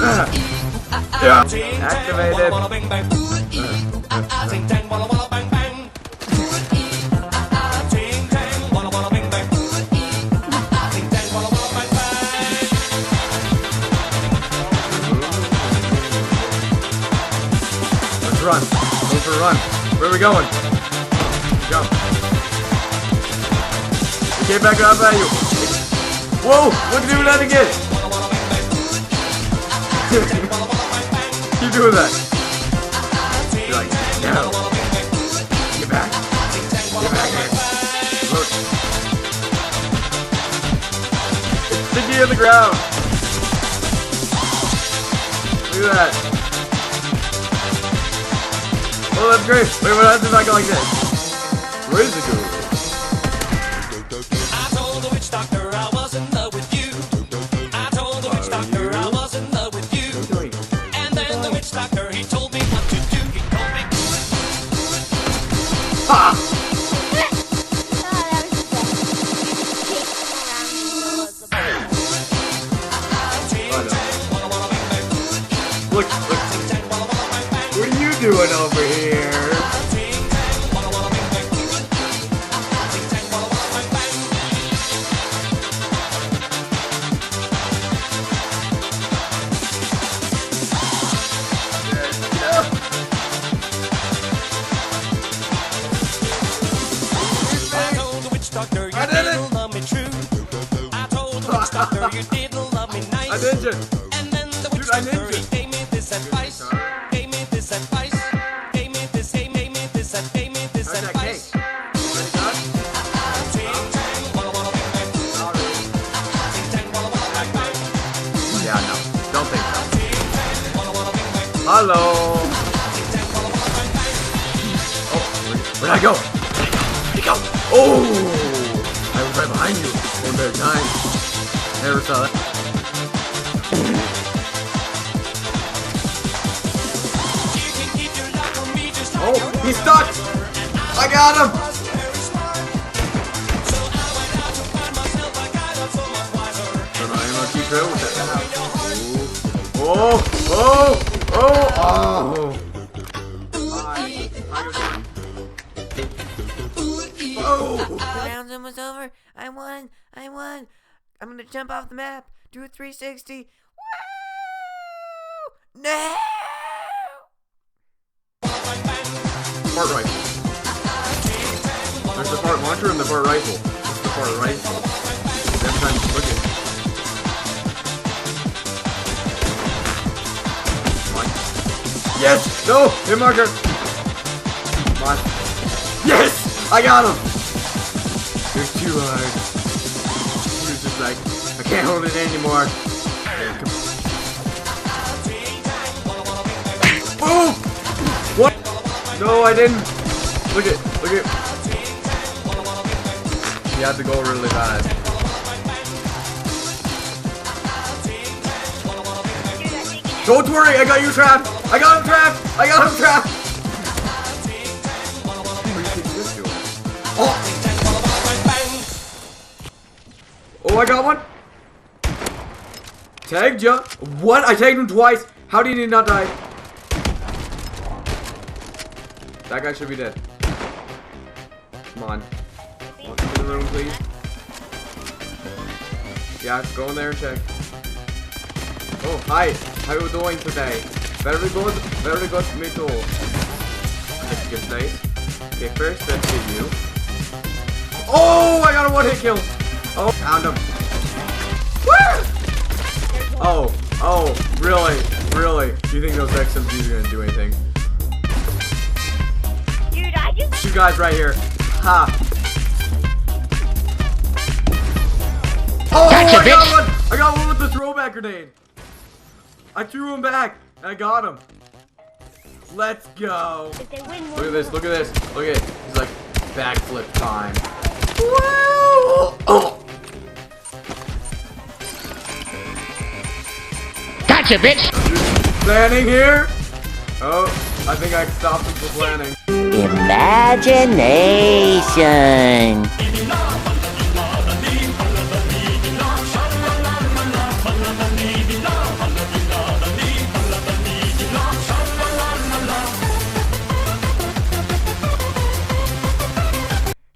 Yeah. Activated. Let's run. Let's run. Where are we going? Jump. We came back up at you. Whoa! Look at do that again. Keep doing that. You're like, no. Get back. Get back here. Look. It's sticky on the ground. Look at that. Oh, that's great. Wait, what happens if I go like this? Where is it going? I told the witch doctor I was in love with you. I told the witch doctor I was in love with you. And then the witch doctor, he told me what to do. He told me. Ha! Look, look. What are you doing over here? I did it! Love me true. I told the witch doctor you didn't love me nice. I did you. And then the witch doctor, he gave me this advice. Gave me this advice. Gave me this, gave me this, gave me this advice. Yeah, no. Don't think so. Hello. Oh, where'd I go? Where'd I go? Oh! I was right behind you. One better time. Never saw that. Oh, he's stuck! I got him! So now I'm gonna keep trail with that. Oh! Oh! Oh! Oh! The round's almost over. I won. I won. I'm gonna jump off the map. Do a 360. Woo! No! Part rifle. There's the part launcher and the part rifle. This is the part rifle. Every time you look at it. Come on. Yes! No! Hit marker! Come on. Yes! I got him! It's too hard. He was just like, I can't hold it anymore. Boom! What? No, I didn't. Look at, look at. You have to go really fast. Don't worry, I got you trapped. I got him trapped. I got him trapped. Where do you think this goes? Oh! Oh, I got one. Tagged ya. What? I tagged him twice. How did he not die? That guy should be dead. Come on. Walk into the room, please. Yeah, go in there and check. Oh, hi. How are you doing today? Very good. Very good, me too. Let's get safe. Okay, first let's hit you. Oh, I got a one-hit kill. Oh, found him. Woo! Oh, really? Really? Do you think those XMGs are gonna do anything? Dude, I just... Two guys right here. Ha! Oh, Gotcha, I got bitch. one! I got one with the throwback grenade. I threw him back, and I got him. Let's go. If they win Look at this, look at this. Look at it. He's like, backflip time. Woo! Oh! Gotcha, bitch! Planning here? Oh, I think I stopped him from planning. Imagination.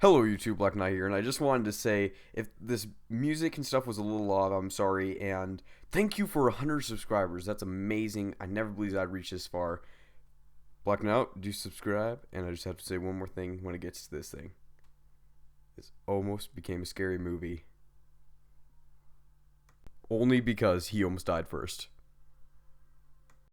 Hello YouTube, Black Knight here, and I just wanted to say, if this music and stuff was a little off, I'm sorry, and thank you for 100 subscribers. That's amazing. I never believed I'd reach this far. Black Knight, do subscribe, and I just have to say one more thing when it gets to this thing. This almost became a scary movie. Only because he almost died first.